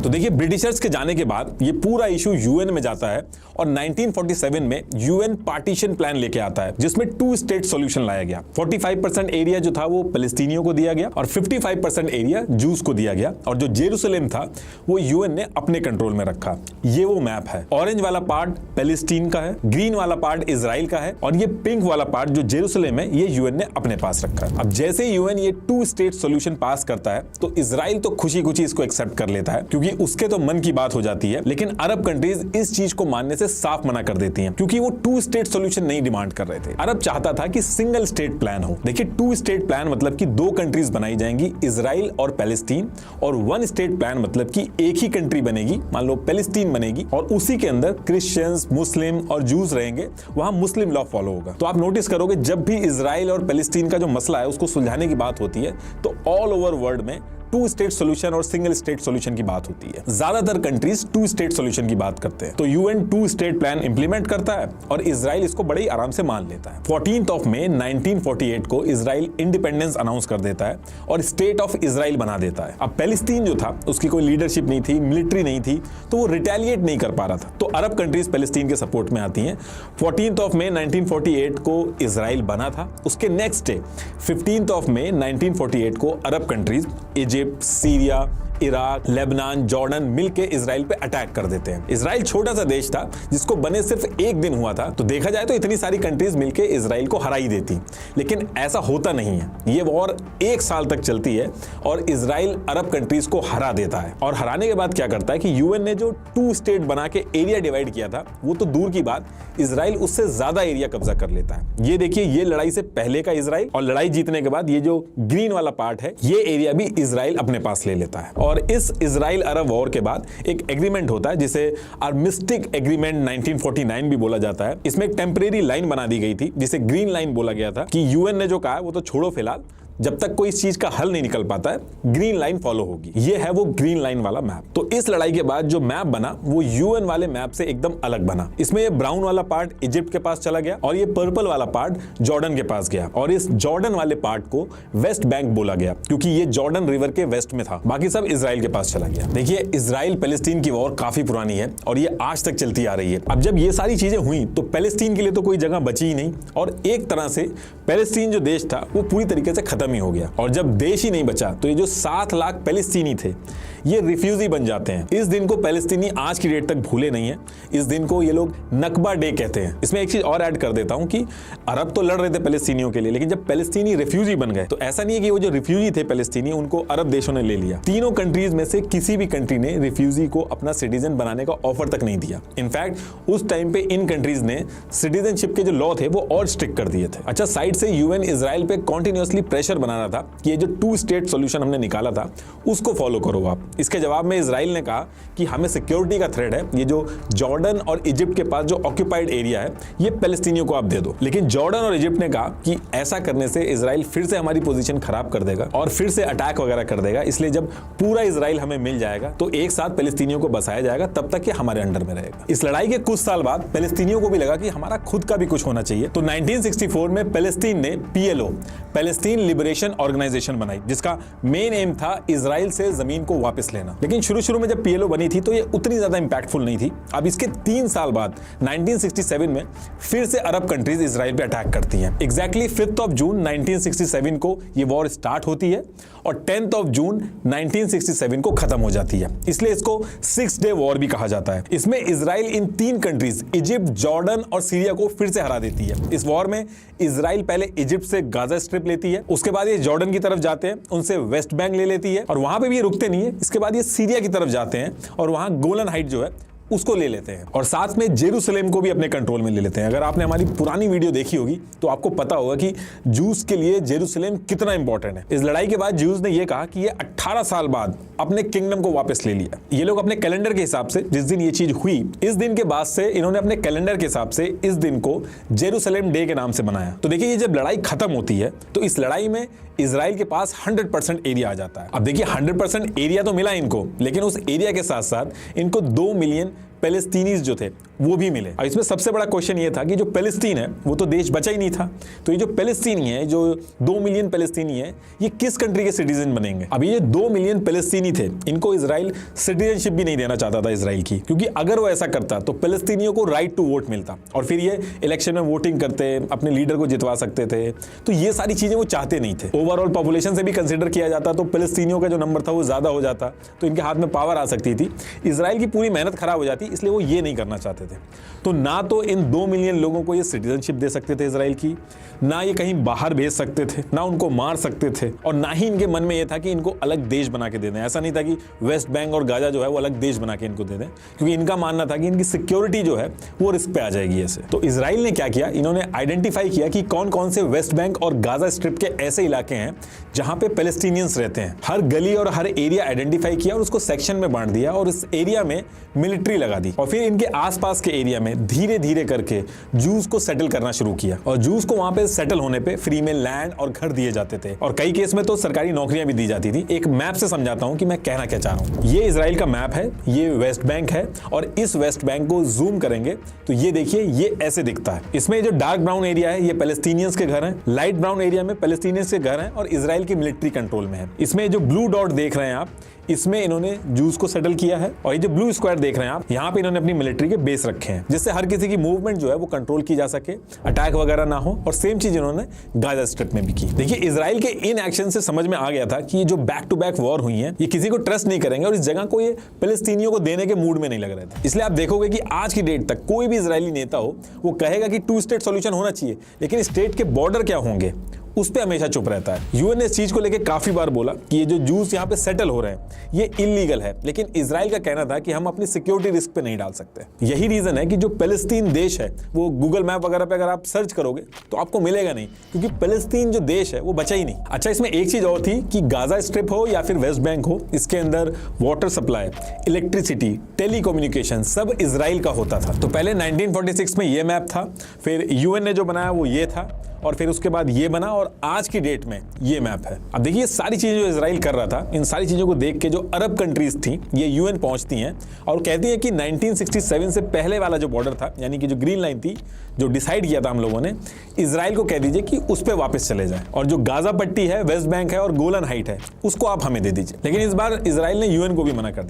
तो देखिए ब्रिटिशर्स के जाने के बाद ये पूरा इशू यूएन में जाता है और 1947 में यूएन पार्टीशन प्लान लेके आता है जिसमें 2 स्टेट सॉल्यूशन लाया गया। 45% एरिया जो था वो पैलेस्टीनियों को दिया गया और 55% एरिया जूस को दिया गया और जो जेरूसलेम था वो यूएन ने अपने कंट्रोल में रखा। ये वो मैप है। ऑरेंज वाला पार्ट पैलेस्टीन का है, ग्रीन वाला पार्ट इजराइल का है और ये पिंक वाला पार्ट जो जेरूसलेम है ये यूएन ने अपने पास रखा है। अब जैसे यूएन ये 2 स्टेट सॉल्यूशन पास करता है तो इजराइल तो खुशी खुशी इसको एक्सेप्ट कर लेता है क्योंकि उसके तो मन की बात हो जाती है, लेकिन अरब कंट्रीज इस चीज को मानने से साफ मना कर देती हैं क्योंकि वो 2 स्टेट सॉल्यूशन नहीं डिमांड कर रहे थे। अरब चाहता था कि सिंगल स्टेट प्लान हो। देखिए 2 स्टेट प्लान मतलब कि 2 कंट्रीज बनाई जाएंगी, इजराइल और पैलेस्टीन, और 1 स्टेट प्लान मतलब कि एक ही कंट्री बनेगी, मान लो पैलेस्टीन बनेगी और उसी के अंदर क्रिश्चियंस, मुस्लिम और जूस रहेंगे, वहां मुस्लिम लॉ फॉलो होगा। तो आप नोटिस करोगे जब भी इजराइल और पैलेस्टीन का जो मसला है उसको सुलझाने की बात होती है तो ऑल ओवर वर्ल्ड में 2 स्टेट सॉल्यूशन और सिंगल स्टेट सॉल्यूशन की बात होती है। ज्यादातर कंट्रीज 2 स्टेट सॉल्यूशन की बात करते हैं। तो यूएन 2 स्टेट प्लान इंप्लीमेंट करता है और इजराइल इसको बड़े ही आराम से मान लेता है। 14 मई 1948 को इजराइल इंडिपेंडेंस अनाउंस कर देता है और स्टेट ऑफ इजराइल बना देता है। अब पैलेस्टीन जो था उसकी कोई लीडरशिप नहीं थी, मिलिट्री नहीं थी, तो वो रिटेलिएट नहीं कर पा रहा था। तो अरब कंट्रीज पैलेस्टीन के सपोर्ट में आती हैं। 14 मई 1948 को इजराइल बना था। उसके नेक्स्ट डे 15 मई 1948 को अरब countries Egypt, Syria, Iraq, Lebanon, Jordan मिलके इजराइल पे अटैक कर देते हैं। इजराइल छोटा सा देश था जिसको बने सिर्फ 1 दिन हुआ था, तो देखा जाए तो इतनी सारी कंट्रीज मिलके इजराइल को हरा ही देती, लेकिन ऐसा होता नहीं है। ये वॉर 1 साल तक चलती है और इजराइल अरब कंट्रीज को हरा देता है। और हराने के बाद क्या करता है कि यूएन ने जो 2 स्टेट बना के एरिया डिवाइड किया था वो तो दूर की बात, इजराइल उससे ज्यादा एरिया कब्जा कर लेता है। ये देखिए ये लड़ाई से पहले का इजराइल, और लड़ाई जीतने के बाद ये जो ग्रीन वाला पार्ट है ये एरिया भी इजराइल अपने पास ले लेता है। और इस इजराइल अरब वॉर के बाद एक एग्रीमेंट होता है जिसे आर्मिस्टिक एग्रीमेंट 1949 भी बोला जाता है। इसमें एक टेम्परेरी लाइन बना दी गई थी जिसे ग्रीन लाइन बोला गया था कि यूएन ने जो कहा है वो तो छोड़ो फिलहाल, जब तक कोई इस चीज का हल नहीं निकल पाता है ग्रीन लाइन फॉलो होगी। ये है वो ग्रीन लाइन वाला मैप। तो इस लड़ाई के बाद जो मैप बना वो यूएन वाले मैप से एकदम अलग बना। इसमें ये ब्राउन वाला पार्ट इजिप्ट के पास चला गया और ये पर्पल वाला पार्ट जॉर्डन के पास गया, और इस जॉर्डन वाले पार्ट को वेस्ट बैंक बोला गया क्योंकि ये जॉर्डन रिवर के वेस्ट में था। बाकी सब इजराइल के पास चला गया। देखिए इजराइल पैलेस्टीन की वॉर काफी पुरानी है और ये आज तक चलती आ रही है। अब जब ये सारी चीजें हुई तो पैलेस्टीन के लिए तो कोई जगह बची ही नहीं और एक तरह से पैलेस्टीन जो देश था वो पूरी तरीके से खत्म ही हो गया। और जब देश ही नहीं बचा तो ये जो 7 लाख पैलेस्टीनी थे ये रिफ्यूजी बन जाते हैं। इस दिन को पैलेस्टीनी आज की डेट तक भूले नहीं है। इस दिन को ये लोग नकबा डे कहते हैं। इसमें एक चीज और ऐड कर देता हूं कि अरब तो लड़ रहे थे पैलेस्टीनियों के लिए, लेकिन जब पैलेस्टीनी रिफ्यूजी बन गए तो ऐसा नहीं है कि वो जो रिफ्यूजी थे पैलेस्टीनी उनको अरब देशों ने ले लिया। तीनों कंट्रीज में से किसी भी कंट्री ने रिफ्यूजी को अपना सिटीजन बनाने का ऑफर तक नहीं दिया। इनफैक्ट उस टाइम पे इन कंट्रीज ने सिटीजनशिप के जो लॉ थे वो और स्ट्रिक्ट कर दिए थे। अच्छा, साइड से यूएन इजराइल पे कॉन्टिन्यूअसली प्रेशर बना रहा था कि ये जो 2 स्टेट सॉल्यूशन हमने निकाला था उसको फॉलो करो आप। इसके जवाब में इजराइल ने कहा कि हमें सिक्योरिटी का थ्रेट है, ये जो जॉर्डन और इजिप्ट के पास जो ऑक्यूपाइड एरिया है ये पैलेस्टीनियों को आप दे दो। लेकिन जॉर्डन और इजिप्ट ने कहा कि ऐसा करने से इजराइल फिर से हमारी पोजीशन खराब कर देगा और फिर से अटैक वगैरह कर देगा, इसलिए जब पूरा इजराइल हमें मिल जाएगा तो एक साथ पैलेस्टीनियों को बसाया जाएगा, तब तक ये हमारे अंडर में रहेगा। इस लड़ाई के कुछ साल बाद पैलेस्टीनियों को भी लगा कि हमारा खुद का भी कुछ होना चाहिए, तो 1964 में पैलेस्टीन ने PLO, पैलेस्टीन लिबरेशन ऑर्गेनाइजेशन बनाई, जिसका मेन एम था इजराइल से जमीन को वापस लेना। लेकिन शुरू में जब PLO बनी थी तो ये उतनी ज्यादा इंपैक्टफुल नहीं थी। अब इसके 3 साल बाद 1967 में फिर से अरब कंट्रीज इजराइल पे अटैक करती हैं। एग्जैक्टली 5 जून 1967 को ये वॉर स्टार्ट होती है और 10 जून 1967 को खत्म हो जाती है, इसलिए इसको 6 डे वॉर भी कहा जाता है। इसमें इजराइल इन 3 कंट्रीज इजिप्ट, जॉर्डन और सीरिया को फिर से हरा देती है। इस वॉर में इजराइल पहले इजिप्ट से गाजा स्ट्रिप लेती है, उसके बाद ये जॉर्डन की तरफ जाते हैं, उनसे वेस्ट बैंक ले लेती है और वहां पे भी ये रुकते नहीं है। इसके बाद ये सीरिया की तरफ जाते हैं और वहां गोलन हाइट जो है उसको ले लेते हैं और साथ में जेरूसलेम को भी अपने कंट्रोल में ले लेते हैं। अगर आपने हमारी पुरानी वीडियो देखी होगी तो आपको पता होगा कि जूस के लिए जेरूसलेम कितना इंपॉर्टेंट है। इस लड़ाई के बाद जूस ने यह कहा कि ये 18 साल बाद अपने किंगडम को वापस ले लिया। ये लोग अपने कैलेंडर के हिसाब से जिस दिन ये चीज हुई, इस दिन के बाद से इन्होंने अपने कैलेंडर के हिसाब से इस दिन को जेरूसलेम डे के नाम से बनाया। तो देखिए ये जब लड़ाई खत्म होती है तो इस लड़ाई में इजराइल के पास 100% एरिया आ जाता है। अब देखिए 100% एरिया तो मिला इनको, लेकिन उस एरिया के साथ साथ इनको 2 मिलियन पैलेस्तीनीज जो थे वो भी मिले। और इसमें सबसे बड़ा क्वेश्चन ये था कि जो पैलेस्तीन है वो तो देश बचा ही नहीं था, तो ये जो पैलेस्तीनी है, जो 2 मिलियन पैलेस्तीनी है, ये किस कंट्री के सिटीजन बनेंगे। अभी ये 2 मिलियन पैलेस्तीनी थे, इनको इजराइल सिटीजनशिप भी नहीं देना चाहता था इजराइल की, क्योंकि अगर वो ऐसा करता तो पैलेस्तीनियों को राइट टू वोट मिलता और फिर ये इलेक्शन में वोटिंग करते, अपने लीडर को जितवा सकते थे। तो ये सारी चीजें वो चाहते नहीं थे। ओवरऑल पॉपुलेशन से भी कंसिडर किया जाता तो पैलेस्तीनियों का जो नंबर था वो ज्यादा हो जाता, तो इनके हाथ में पावर आ सकती थी, इजराइल की पूरी मेहनत खराब हो जाती, इसलिए वो ये नहीं करना चाहते थे। तो ना तो इन 2 मिलियन लोगों को ये सिटीजनशिप दे सकते थे इजराइल की, ना ये कहीं बाहर भेज सकते थे, ना उनको मार सकते थे, और ना ही इनके मन में ये था कि इनको अलग देश बना के दे दें। ऐसा नहीं था कि वेस्ट बैंक और गाजा जो है वो अलग देश बना के इनको दे दें, क्योंकि इनका मानना था कि इनकी सिक्योरिटी जो है वो रिस्क पे आ जाएगी ऐसे। तो इजराइल ने क्या किया, इन्होंने आइडेंटिफाई किया कि कौन कौन से वेस्ट बैंक और गाजा स्ट्रिप के ऐसे इलाके हैं जहां पे पैलेस्टीनियंस रहते हैं। हर गली और हर एरिया आइडेंटिफाई किया और उसको सेक्शन में बांट दिया और इस एरिया में मिलिट्री लगा दी, और फिर इनके आसपास के एरिया में धीरे धीरे करके जूस को सेटल करना शुरू किया, और जूस को वहां पे सेटल होने पे फ्री में लैंड और घर दिए जाते थे, और कई केस में तो सरकारी नौकरियां भी दी जाती थी। एक मैप से समझाता हूं कि मैं कहना क्या चाह रहा हूं। ये इजराइल का मैप है, ये वेस्ट बैंक है, और इस वेस्ट बैंक को जूम करेंगे तो ये देखिए ये ऐसे दिखता है। इसमें जो डार्क ब्राउन एरिया है ये पैलेस्टीनियंस के घर हैं, लाइट ब्राउन एरिया में पैलेस्टीनियंस के घर हैं और इजराइल की मिलिट्री कंट्रोल में है। इसमें जो ब्लू डॉट देख रहे हैं आप, इसमें इन्होंने जूस को सेटल किया है, और ये जो ब्लू स्क्वायर देख रहे हैं आप, यहाँ पे इन्होंने अपनी मिलिट्री के बेस रखे हैं, जिससे हर किसी की मूवमेंट जो है वो कंट्रोल की जा सके, अटैक वगैरह ना हो। और सेम चीज इन्होंने गाजा स्ट्रिप में भी की। देखिए इजराइल के इन एक्शन से समझ में आ गया था कि ये जो बैक टू बैक वॉर हुई है ये किसी को ट्रस्ट नहीं करेंगे, और इस जगह को ये पैलेस्तीनियों को देने के मूड में नहीं लग रहे थे। इसलिए आप देखोगे कि आज की डेट तक कोई भी इजरायली नेता हो वो कहेगा कि 2 स्टेट सॉल्यूशन होना चाहिए, लेकिन स्टेट के बॉर्डर क्या होंगे उस पे हमेशा चुप रहता है। यूएन ने इस चीज को लेकर काफी बार बोला कि ये जो जूस यहाँ पे सेटल हो रहे हैं ये इलीगल है, लेकिन इजराइल का कहना था कि हम अपनी सिक्योरिटी रिस्क पे नहीं डाल सकते। यही रीजन है कि जो पैलेस्तीन देश है वो गूगल मैप वगैरह पे अगर आप सर्च करोगे तो आपको मिलेगा नहीं, क्योंकि पैलेस्तीन जो देश है वो बचा ही नहीं। अच्छा, इसमें एक चीज और थी कि गाजा स्ट्रिप हो या फिर वेस्ट बैंक हो, इसके अंदर वाटर सप्लाई, इलेक्ट्रिसिटी, टेलीकम्युनिकेशन सब इजराइल का होता था। तो पहले 1946 में ये मैप था, फिर यूएन ने जो बनाया वो ये था, और फिर उसके बाद ये बना, और आज की डेट में ये मैप है। अब देखिए सारी चीजें जो इजराइल कर रहा था, इन सारी चीजों को देख के जो अरब कंट्रीज थी ये यूएन पहुंचती हैं और कहती है कि 1967 से पहले वाला जो बॉर्डर था, यानी कि जो ग्रीन लाइन थी, जो डिसाइड किया था हम लोगों ने, इजराइल को कह दीजिए कि उस पर वापस चले जाए, और जो गाजा पट्टी है, वेस्ट बैंक है और गोलन हाइट है, उसको आप हमें दे दीजिए। लेकिन इस बार इजराइल ने यूएन को भी मना कर दिया।